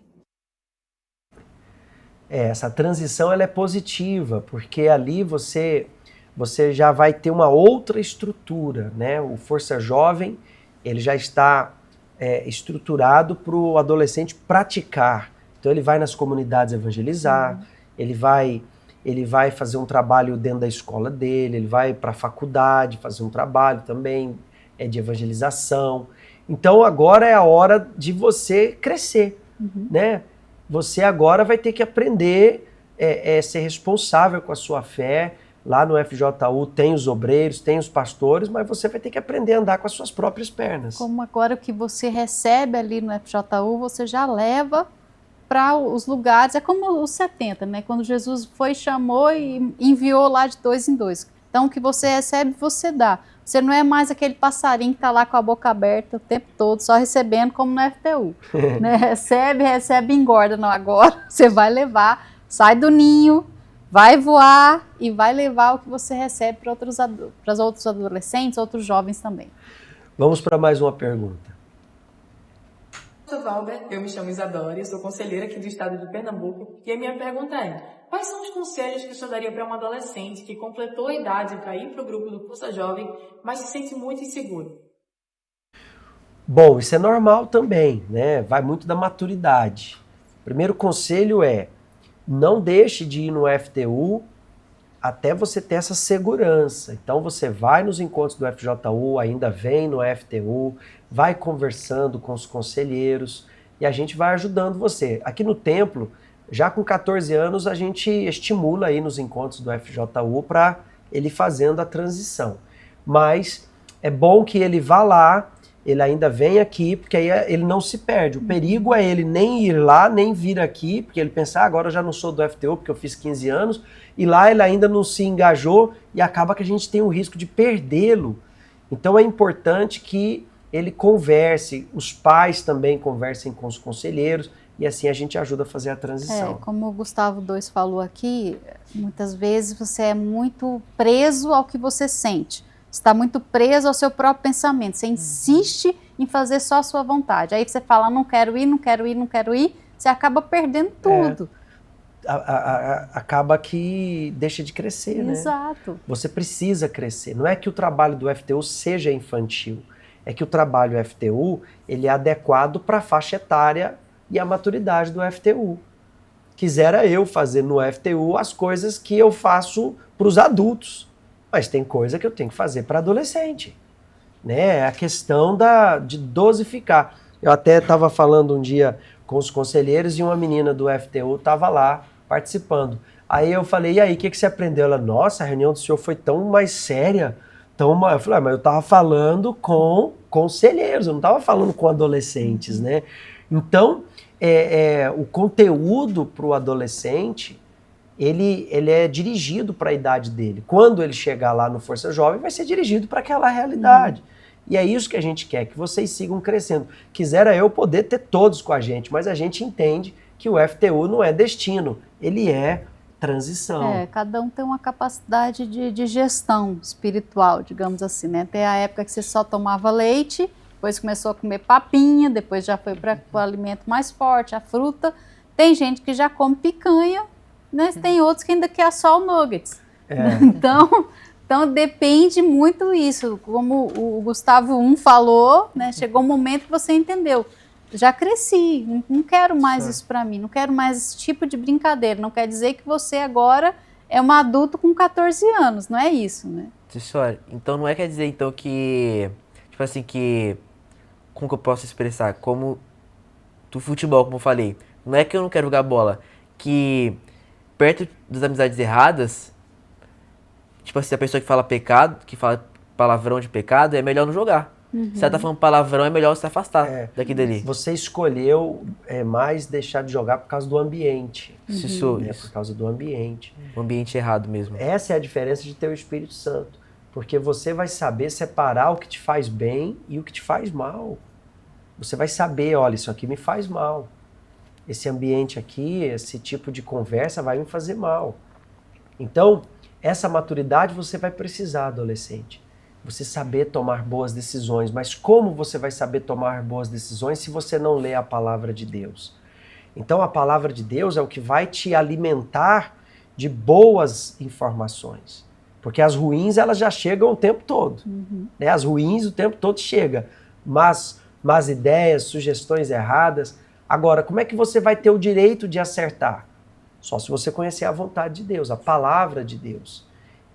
Essa transição ela é positiva, porque ali você já vai ter uma outra estrutura, né? O Força Jovem ele já está estruturado para o adolescente praticar. Então ele vai nas comunidades evangelizar, ele vai fazer um trabalho dentro da escola dele, ele vai para a faculdade fazer um trabalho também de evangelização. Então agora é a hora de você crescer, né? Você agora vai ter que aprender ser responsável com a sua fé. Lá no FJU tem os obreiros, tem os pastores, mas você vai ter que aprender a andar com as suas próprias pernas. Como agora o que você recebe ali no FJU, você já leva para os lugares, é como os 70, né? Quando Jesus foi, chamou e enviou lá de 2 em 2. Então, o que você recebe, você dá. Você não é mais aquele passarinho que está lá com a boca aberta o tempo todo, só recebendo como no FTU. Né? Recebe, engorda. Não, agora você vai levar, sai do ninho, vai voar e vai levar o que você recebe para os outros adolescentes, outros jovens também. Vamos para mais uma pergunta. Valber, eu me chamo Isadora, eu sou conselheira aqui do estado de Pernambuco e a minha pergunta é: quais são os conselhos que o senhor daria para um adolescente que completou a idade para ir para o grupo do Pulsa Jovem, mas se sente muito inseguro? Bom, isso é normal também, né? Vai muito da maturidade. O primeiro conselho é: não deixe de ir no FTU até você ter essa segurança. Então você vai nos encontros do FJU, ainda vem no FTU, vai conversando com os conselheiros e a gente vai ajudando você. Aqui no templo, já com 14 anos, a gente estimula aí nos encontros do FJU para ele fazendo a transição. Mas é bom que ele vá lá, ele ainda vem aqui, porque aí ele não se perde. O perigo é ele nem ir lá, nem vir aqui, porque ele pensa, agora eu já não sou do FTU, porque eu fiz 15 anos, e lá ele ainda não se engajou, e acaba que a gente tem o risco de perdê-lo. Então é importante que ele converse, os pais também conversem com os conselheiros, e assim a gente ajuda a fazer a transição. Como o Gustavo 2 falou aqui, muitas vezes você é muito preso ao que você sente. Você está muito preso ao seu próprio pensamento. Você insiste em fazer só a sua vontade. Aí você fala, não quero ir, não quero ir, não quero ir. Você acaba perdendo tudo. Acaba que deixa de crescer, né? Exato. Você precisa crescer. Não é que o trabalho do FTU seja infantil. É que o trabalho FTU ele é adequado para a faixa etária e a maturidade do FTU. Quisera eu fazer no FTU as coisas que eu faço para os adultos. Mas tem coisa que eu tenho que fazer para adolescente, né? É a questão de dosificar. Eu até estava falando um dia com os conselheiros e uma menina do FTU estava lá participando. Aí eu falei, e aí, o que você aprendeu? Ela, nossa, a reunião do senhor foi tão mais séria. Eu falei, mas eu estava falando com conselheiros, eu não estava falando com adolescentes, né? Então, o conteúdo para o adolescente, ele é dirigido para a idade dele. Quando ele chegar lá no Força Jovem, vai ser dirigido para aquela realidade. E é isso que a gente quer, que vocês sigam crescendo. Quisera eu poder ter todos com a gente, mas a gente entende que o FTU não é destino, ele é transição. Cada um tem uma capacidade de gestão espiritual, digamos assim, né? Tem a época que você só tomava leite, depois começou a comer papinha, depois já foi para o alimento mais forte, a fruta. Tem gente que já come picanha, né? Tem outros que ainda quer só o nuggets. Então depende muito isso. Como o Gustavo 1 falou, né? Chegou um momento que você entendeu. Já cresci, não quero mais isso para mim, não quero mais esse tipo de brincadeira. Não quer dizer que você agora é um adulto com 14 anos, não é isso, né? Senhora, então não quer dizer então que, tipo assim, como que eu posso expressar? Como do futebol, como eu falei, não é que eu não quero jogar bola, que perto das amizades erradas, tipo assim, a pessoa que fala pecado, que fala palavrão de pecado, é melhor não jogar. Se ela tá falando palavrão, é melhor se afastar daqui dali. Você escolheu mais deixar de jogar por causa do ambiente. Isso. Por causa do ambiente. O ambiente errado mesmo. Essa é a diferença de ter o Espírito Santo. Porque você vai saber separar o que te faz bem e o que te faz mal. Você vai saber, olha, isso aqui me faz mal. Esse ambiente aqui, esse tipo de conversa vai me fazer mal. Então, essa maturidade você vai precisar, adolescente. Você saber tomar boas decisões. Mas como você vai saber tomar boas decisões se você não lê a palavra de Deus? Então, a palavra de Deus é o que vai te alimentar de boas informações. Porque as ruins, elas já chegam o tempo todo. Né? As ruins o tempo todo chega. Mas más ideias, sugestões erradas. Agora, como é que você vai ter o direito de acertar? Só se você conhecer a vontade de Deus, a palavra de Deus.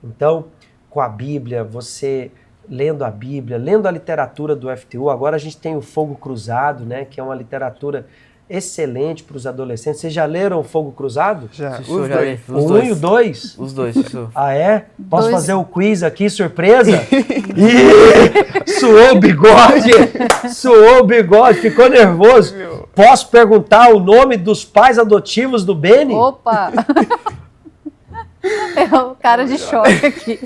Então, com a Bíblia, você lendo a Bíblia, lendo a literatura do FTU, agora a gente tem o Fogo Cruzado, né, que é uma literatura excelente para os adolescentes. Vocês já leram o Fogo Cruzado? Já, os dois. O 1 e o 2? Os dois. Ah, é? Posso fazer o quiz aqui, surpresa? Suou o bigode! Suou o bigode, ficou nervoso. Posso perguntar o nome dos pais adotivos do Beni? Opa! É o cara de choque aqui.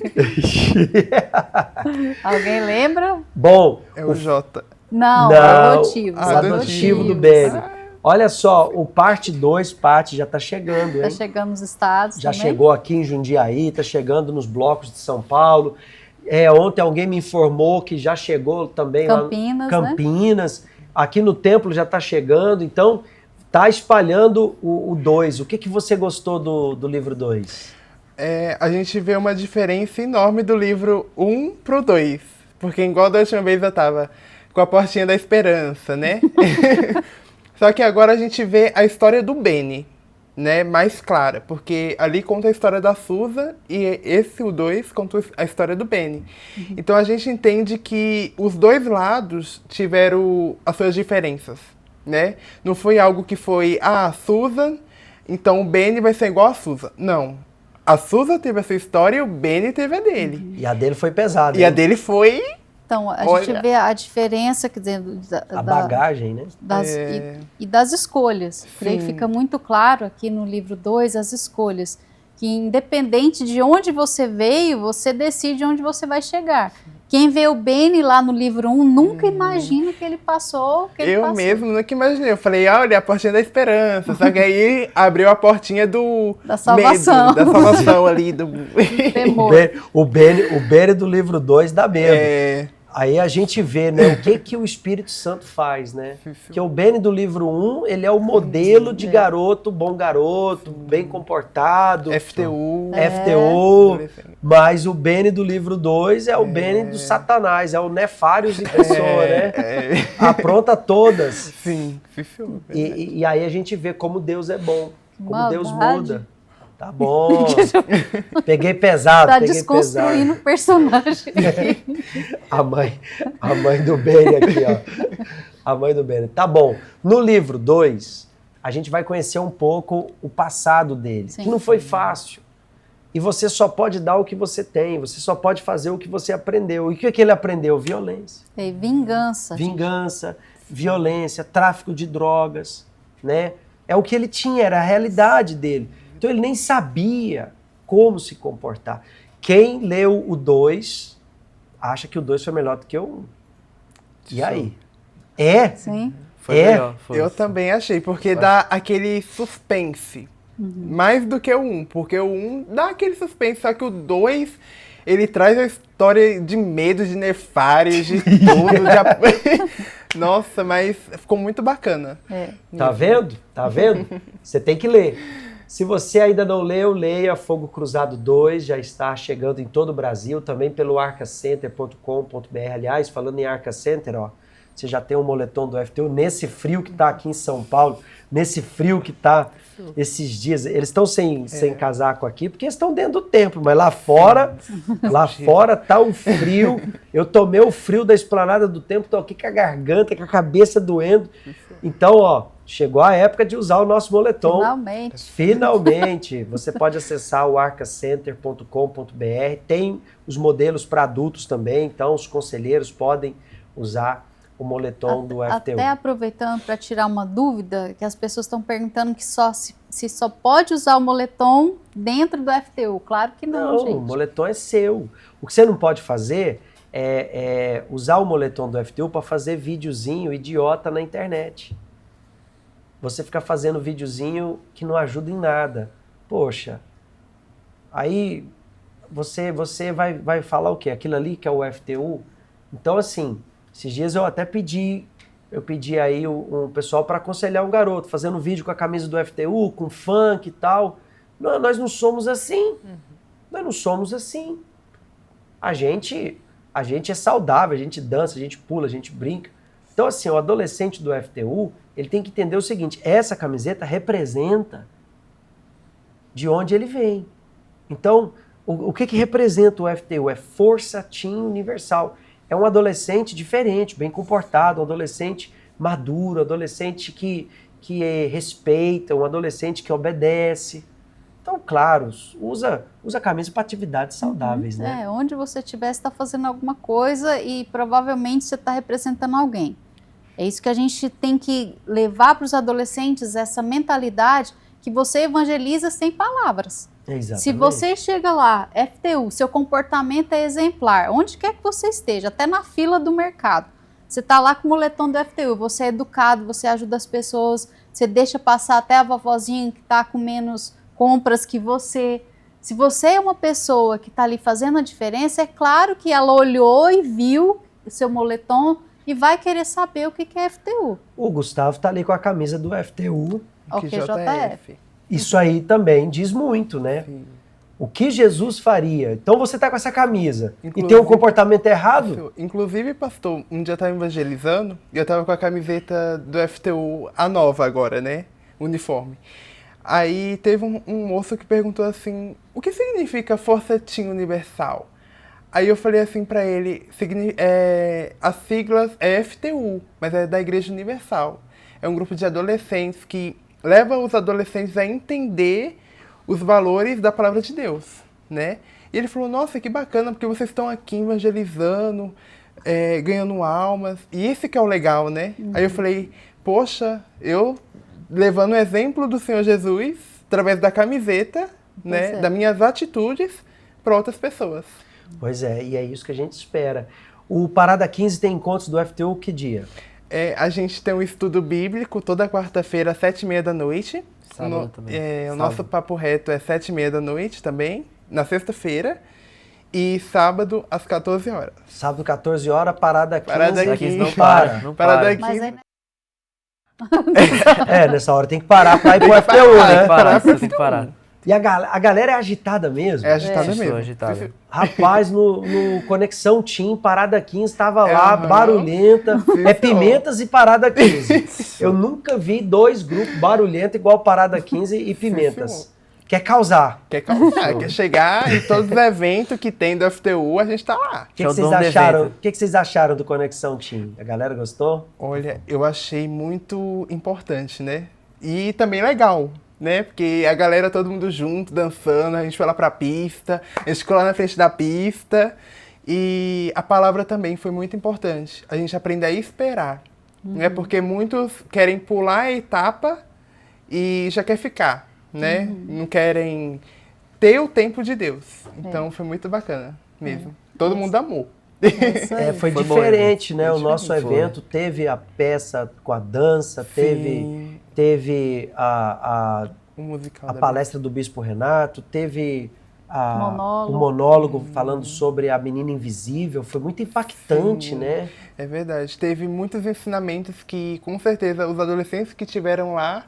Alguém lembra? Bom, é o Jota. Não, adotivo. O adotivo do Beni. Olha só, o parte 2, Paty, já está chegando, hein? Está chegando nos estados já também. Chegou aqui em Jundiaí, está chegando nos blocos de São Paulo. Ontem alguém me informou que já chegou também Campinas, lá em Campinas. Né? aqui no templo já está chegando, então está espalhando o 2. O que você gostou do livro 2? A gente vê uma diferença enorme do livro 1 pro 2. Porque igual da última vez eu tava com a portinha da esperança, né? Só que agora a gente vê a história do Benny, né? Mais clara. Porque ali conta a história da Susan e o 2, conta a história do Benny. Então a gente entende que os dois lados tiveram as suas diferenças, né? Não foi algo que foi, a Susan, então o Benny vai ser igual a Susan. Não. A Susan teve a sua história e o Benny teve a dele. E a dele foi pesada. E a dele foi... Então, a gente vê a diferença, quer dizer, a bagagem, né? E das escolhas. Creio que fica muito claro aqui no livro 2 as escolhas. Que independente de onde você veio, você decide onde você vai chegar. Quem vê o Benny lá no livro 1 nunca imagina que ele passou. Eu mesmo nunca imaginei. Eu falei, olha, a portinha da esperança. Só que aí abriu a portinha da salvação. Medo, da salvação ali. Do... o Benny do livro 2 dá medo. Aí a gente vê, né, o que o Espírito Santo faz, né? Que o Benny do livro 1, ele é o modelo de garoto, bom garoto, bem comportado. FTU. Mas o Benny do livro 2 é o Benny do Satanás, é o Nefários em pessoa, né? Apronta todas. Sim. E aí a gente vê como Deus é bom, como Deus muda. Tá bom. Peguei pesado. Tá desconstruindo o personagem. A mãe do Benny aqui, ó. A mãe do Benny. Tá bom. No livro 2, a gente vai conhecer um pouco o passado dele. Sim. Que não foi fácil. E você só pode dar o que você tem. Você só pode fazer o que você aprendeu. E o que ele aprendeu? Violência. Vingança. Vingança, violência, tráfico de drogas, né? É o que ele tinha, era a realidade dele. Então ele nem sabia como se comportar. Quem leu o 2 acha que o 2 foi melhor do que o 1. E aí? Sim. Foi melhor. Eu também achei, porque dá aquele suspense. Mais do que o 1. Porque o 1 dá aquele suspense, só que o 2, ele traz a história de medo, de nefários, de tudo. Nossa, mas ficou muito bacana. Tá vendo? Tá vendo? Você tem que ler. Se você ainda não leu, leia Fogo Cruzado 2, já está chegando em todo o Brasil, também pelo arcacenter.com.br. Aliás, falando em Arca Center, ó, você já tem um moletom do FTU, nesse frio que está aqui em São Paulo, nesse frio que está esses dias, eles estão sem casaco aqui, porque eles estão dentro do templo, mas lá fora tá um frio. Eu tomei o frio da esplanada do templo, tô aqui com a garganta, com a cabeça doendo. Então, ó, chegou a época de usar o nosso moletom. Finalmente. Você pode acessar o arcacenter.com.br. Tem os modelos para adultos também, então os conselheiros podem usar o moletom do FTU. Até aproveitando para tirar uma dúvida, que as pessoas estão perguntando que se só pode usar o moletom dentro do FTU. Claro que não, gente. Não, o moletom é seu. O que você não pode fazer é usar o moletom do FTU para fazer videozinho idiota na internet. Você fica fazendo videozinho que não ajuda em nada. Poxa, aí você vai falar o quê? Aquilo ali que é o FTU? Então, assim, esses dias eu até pedi aí um pessoal para aconselhar um garoto, fazendo um vídeo com a camisa do FTU, com funk e tal. Não, nós não somos assim. Nós não somos assim. A gente é saudável, a gente dança, a gente pula, a gente brinca. Então, assim, o adolescente do FTU, ele tem que entender o seguinte, essa camiseta representa de onde ele vem. Então, o que representa o FTU? É Força Team Universal. É um adolescente diferente, bem comportado, um adolescente maduro, um adolescente que respeita, um adolescente que obedece. Então, claro, usa a camisa para atividades saudáveis, né? Onde você estiver, você está fazendo alguma coisa e provavelmente você está representando alguém. É isso que a gente tem que levar para os adolescentes, essa mentalidade que você evangeliza sem palavras. Exatamente. Se você chega lá, FTU, seu comportamento é exemplar, onde quer que você esteja, até na fila do mercado, você está lá com o moletom do FTU, você é educado, você ajuda as pessoas, você deixa passar até a vovozinha que está com menos compras que você. Se você é uma pessoa que está ali fazendo a diferença, é claro que ela olhou e viu o seu moletom e vai querer saber o que é FTU. O Gustavo tá ali com a camisa do FTU. O QJF. Isso aí também diz muito, né? Sim. O que Jesus faria? Então você tá com essa camisa e tem um Inclusive- comportamento errado? Inclusive, pastor, um dia eu tava evangelizando e eu tava com a camiseta do FTU, a nova agora, né? Uniforme. Aí teve um moço que perguntou assim, o que significa Força Team Universal? Aí eu falei assim pra ele, as siglas é FTU, mas é da Igreja Universal. É um grupo de adolescentes que leva os adolescentes a entender os valores da palavra de Deus, né? E ele falou, nossa, que bacana, porque vocês estão aqui evangelizando, ganhando almas, e esse que é o legal, né? Aí eu falei, poxa, eu levando o exemplo do Senhor Jesus, através da camiseta, né, das minhas atitudes, para outras pessoas. Pois é, e é isso que a gente espera. O Parada 15 tem encontros do FTU que dia? A gente tem um estudo bíblico toda quarta-feira às 7h30 da noite. Sábado também. O nosso papo reto é 7h30 da noite também, na sexta-feira. E sábado às 14 horas. Sábado, 14 horas, Parada 15. Parada 15 não para. Não Parada para. 15. Mas aí, Nessa hora tem que parar pra ir pro Tem que FTU, parar, né? Tem que parar, você tem que parar. E a galera é agitada mesmo? É agitada Estou mesmo. agitado. Rapaz, no Conexão Team, Parada 15 estava lá, aham. barulhenta. Sim, É Pimentas e Parada 15. Eu nunca vi dois grupos barulhentos igual Parada 15 e Pimentas. Quer causar. Quer causar, quer chegar em todos os eventos que tem do FTU, a gente tá lá. O que vocês acharam? O que vocês acharam do Conexão Team? A galera gostou? Olha, eu achei muito importante, né? E também legal, né? Porque a galera, todo mundo junto, dançando, a gente foi lá pra pista, a gente ficou lá na frente da pista. E a palavra também foi muito importante. A gente aprende a esperar, né? Porque muitos querem pular a etapa e já quer ficar, né? Não querem ter o tempo de Deus. Então foi muito bacana mesmo. Todo mundo amou. Foi Foi diferente, bom, né? foi O nosso diferente. evento teve a peça com a dança, teve O musical a da palestra do Bispo Renato, teve Monólogo. o monólogo falando sobre a menina invisível. Foi muito impactante, Sim, né? É verdade. Teve muitos ensinamentos que, com certeza, os adolescentes que estiveram lá,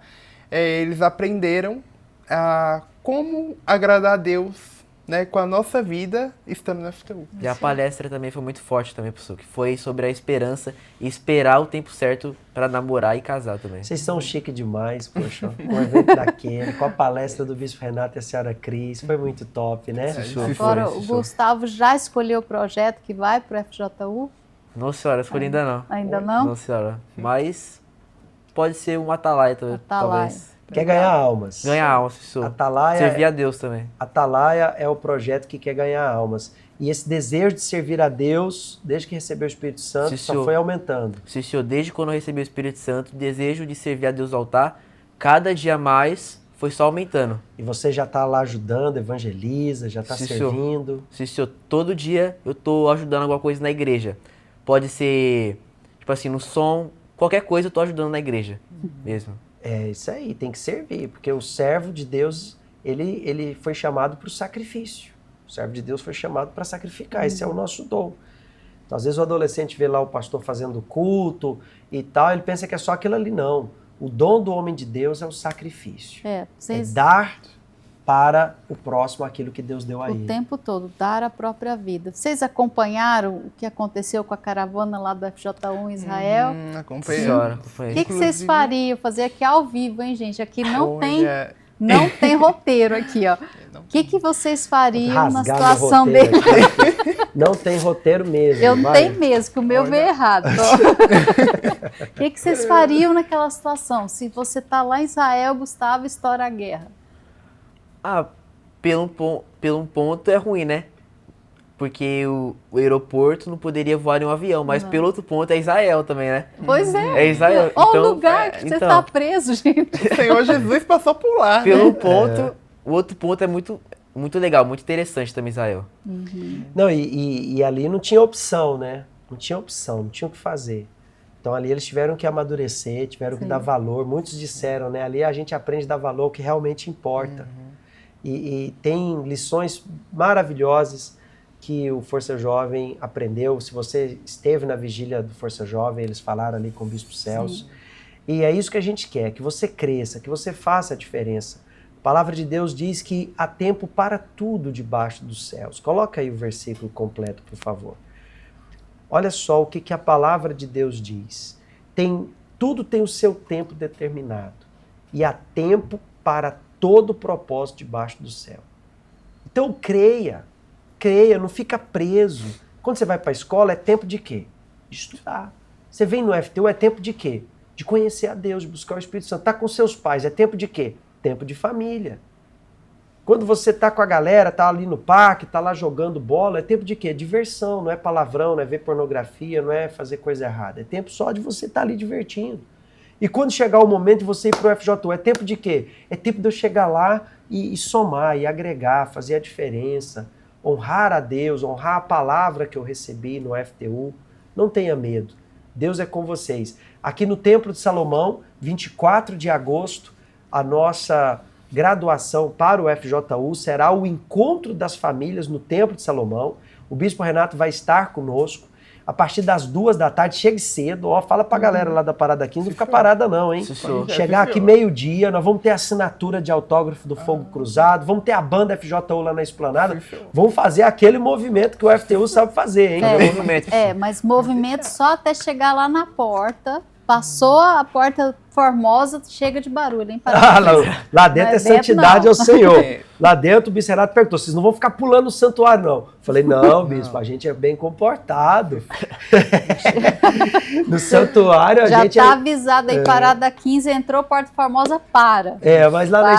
eles aprenderam a como agradar a Deus, né, com a nossa vida estando no FTU. E a palestra também foi muito forte também, professor, que foi sobre a esperança e esperar o tempo certo para namorar e casar também. Vocês são chique demais, poxa. Com o evento daquele, com a palestra do Bispo Renato e a senhora Cris. Foi muito top, né? agora, o Gustavo já escolheu o projeto que vai pro FJU? Não, senhora, escolhi ainda não. Ainda não? Não, senhora. Mas pode ser um atalaia, talvez. Quer ganhar almas. Ganhar almas, professor. Atalaia Servir a Deus também. Atalaia é o projeto que quer ganhar almas. E esse desejo de servir a Deus, desde que recebeu o Espírito Santo, Sim, só senhor. foi aumentando. Sim, senhor, desde quando eu recebi o Espírito Santo, o desejo de servir a Deus no altar, cada dia mais foi só aumentando. E você já está lá ajudando, evangeliza, já está Sim, senhor. servindo. Sim, senhor. Todo dia eu tô ajudando alguma coisa na igreja. Pode ser, tipo assim, no som, qualquer coisa eu tô ajudando na igreja mesmo. É isso aí, tem que servir, porque o servo de Deus, ele foi chamado para o sacrifício. O servo de Deus foi chamado para sacrificar, esse é o nosso dom. Então, às vezes o adolescente vê lá o pastor fazendo culto e tal, ele pensa que é só aquilo ali, não. O dom do homem de Deus é o sacrifício. É dar para o próximo aquilo que Deus deu a ele. O tempo todo, dar a própria vida. Vocês acompanharam o que aconteceu com a caravana lá do FJU em Israel? Acompanhei. O que vocês fariam? Fazer aqui ao vivo, hein, gente? Aqui não Olha, não tem roteiro aqui, ó. O que vocês fariam na Rasgar situação meu roteiro dele? aqui. Não tem roteiro mesmo. Eu não vai. tenho mesmo, que o meu veio errado. ó. O que vocês fariam naquela situação? Se você tá lá em Israel, Gustavo, estoura a guerra. Ah, pelo um ponto é ruim, né? Porque o aeroporto não poderia voar em um avião, mas Não. pelo outro ponto é Israel também, né? Pois é. É Israel. Olha então, o lugar que você tá preso, gente. O Senhor Jesus passou por lá, Pelo né? ponto, o outro ponto é muito legal, muito interessante também Israel. Não, e ali não tinha opção, né? Não tinha opção, não tinha o que fazer. Então ali eles tiveram que amadurecer, tiveram que dar valor. Muitos disseram, né? Ali a gente aprende a dar valor ao que realmente importa. E tem lições maravilhosas que o Força Jovem aprendeu. Se você esteve na vigília do Força Jovem, eles falaram ali com o Bispo Celso. E é isso que a gente quer, que você cresça, que você faça a diferença. A palavra de Deus diz que há tempo para tudo debaixo dos céus. Coloca aí o versículo completo, por favor. Olha só o que a palavra de Deus diz. Tudo tem o seu tempo determinado. E há tempo para todo propósito debaixo do céu. Então creia, não fica preso. Quando você vai para a escola, é tempo de quê? De estudar. Você vem no FTU, é tempo de quê? De conhecer a Deus, de buscar o Espírito Santo. Está com seus pais, é tempo de quê? Tempo de família. Quando você está com a galera, está ali no parque, está lá jogando bola, é tempo de quê? Diversão, não é palavrão, não é ver pornografia, não é fazer coisa errada. É tempo só de você estar ali divertindo. E quando chegar o momento de você ir para o FJU, é tempo de quê? É tempo de eu chegar lá e somar, e agregar, fazer a diferença, honrar a Deus, honrar a palavra que eu recebi no FTU. Não tenha medo. Deus é com vocês. Aqui no Templo de Salomão, 24 de agosto, a nossa graduação para o FJU será o encontro das famílias no Templo de Salomão. O Bispo Renato vai estar conosco a partir das 2 da tarde. Chegue cedo, fala pra galera lá da Parada 15, não fica parada não, hein? Chegar aqui meio-dia, nós vamos ter assinatura de autógrafo do Fogo Cruzado, vamos ter a banda FJU lá na Esplanada, vamos fazer aquele movimento que o FTU sabe fazer, hein? Mas movimento só até chegar lá na porta. Passou a porta formosa, chega de barulho, hein? Lá dentro é santidade ao Senhor. Lá dentro o Bispo Renato perguntou, vocês não vão ficar pulando no santuário, não. Falei, não, Bispo, a gente é bem comportado. No santuário a gente... Já tá avisado aí, Parada 15, entrou, porta formosa, para. Mas lá na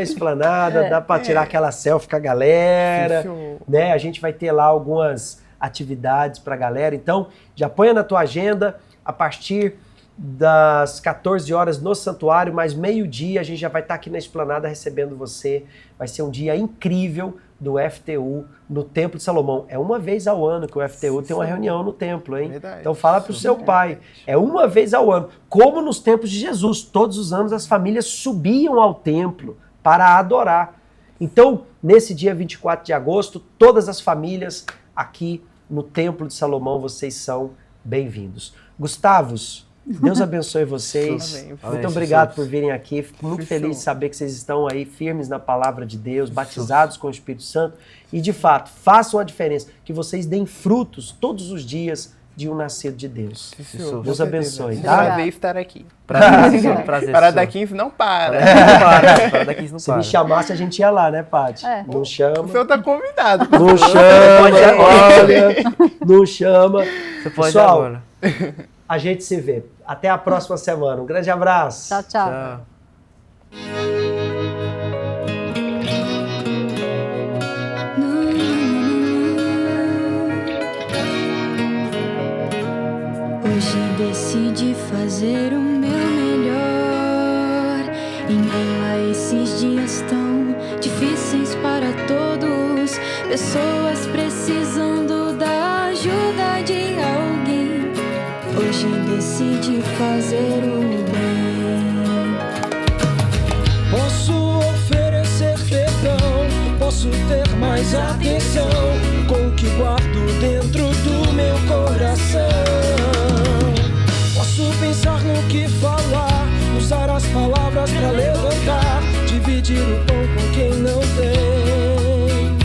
esplanada, dá para tirar aquela selfie com a galera, né? A gente vai ter lá algumas atividades pra galera, então já ponha na tua agenda. A partir das 14 horas no santuário, mais meio-dia, a gente já vai estar aqui na Esplanada recebendo você. Vai ser um dia incrível do FTU no Templo de Salomão. É uma vez ao ano que o FTU tem uma reunião no templo, hein? Verdade. Então fala para o seu pai. É uma vez ao ano. Como nos tempos de Jesus. Todos os anos as famílias subiam ao templo para adorar. Então, nesse dia 24 de agosto, todas as famílias aqui no Templo de Salomão, vocês são bem-vindos. Gustavos, Deus abençoe vocês. Muito obrigado por virem aqui. Fico muito feliz de saber que vocês estão aí firmes na palavra de Deus, batizados com o Espírito Santo. E, de fato, façam a diferença. Que vocês deem frutos todos os dias de um nascido de Deus. Deus abençoe. Tá? Prazer estar aqui. Prazer. Parada 15 não para. Parada 15 não para. Se me chamasse, a gente ia lá, né, Paty? Não chama. O senhor tá convidado. Não chama, olha. Não chama. Você pode ir agora. A gente se vê. Até a próxima semana. Um grande abraço. Tchau, tchau. Hoje decidi fazer o meu melhor em meio a esses dias tão difíceis para todos. Pessoas precisando da ajuda de alguém. Hoje decidi fazer o bem. Posso oferecer perdão, posso ter mais atenção com o que guardo dentro do meu coração. Posso pensar no que falar, usar as palavras pra levantar, dividir o pão com quem não tem.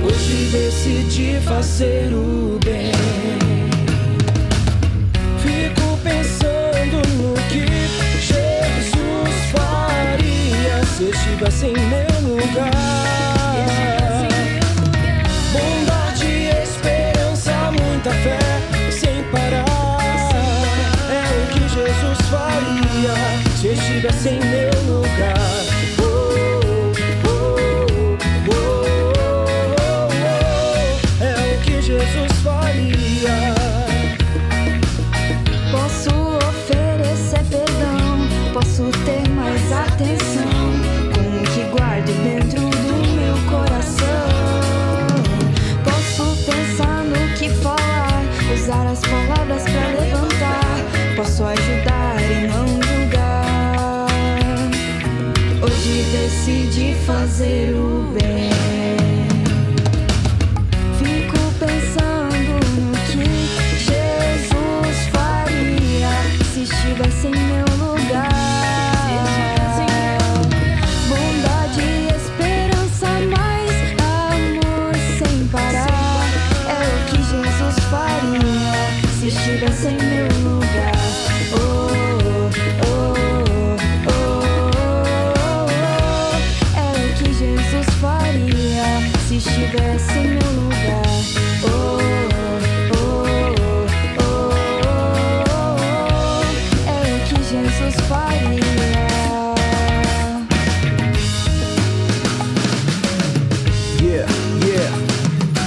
Hoje decidi fazer o bem. Fico pensando no que Jesus faria se estivesse em meu lugar. Bondade, esperança, muita fé, sem parar. É o que Jesus faria se estivesse em meu lugar. É o que Jesus faria. Posso oferecer perdão, posso ter mais atenção com o que guardo dentro do meu coração. Posso pensar no que falar, usar as palavras pra levantar. Posso ajudar e não julgar. Hoje decidi fazer o bem. faria se estivesse em meu lugar? Oh, oh, oh, oh, oh. É o que Jesus faria se estivesse em meu lugar. Oh, oh, oh, oh, oh. É o que Jesus faria.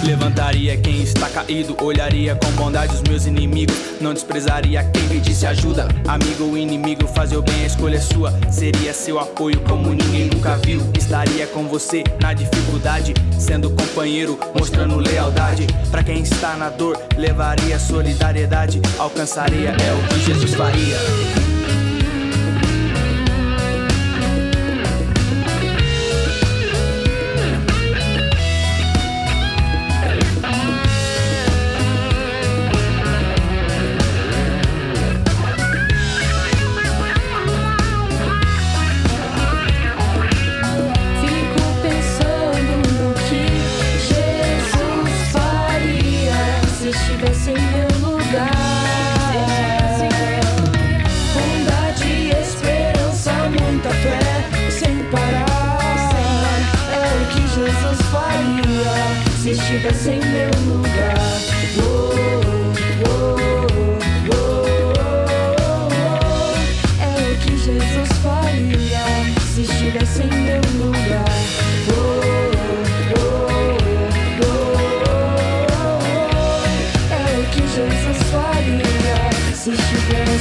Levantaria quem está caído, olharia com bondade os meus inimigos, não desprezaria quem pedisse ajuda. Amigo ou inimigo, fazer o bem, a escolha é sua. Seria seu apoio como ninguém nunca viu. Estaria com você na dificuldade, sendo companheiro, mostrando lealdade. Pra quem está na dor, levaria solidariedade. Alcançaria, é o que Jesus faria. Se estivesse em meu lugar, oh, oh, oh, oh, oh. É o que Jesus faria se estivesse em meu lugar. Oh, oh, oh, oh. É o que Jesus faria se estivesse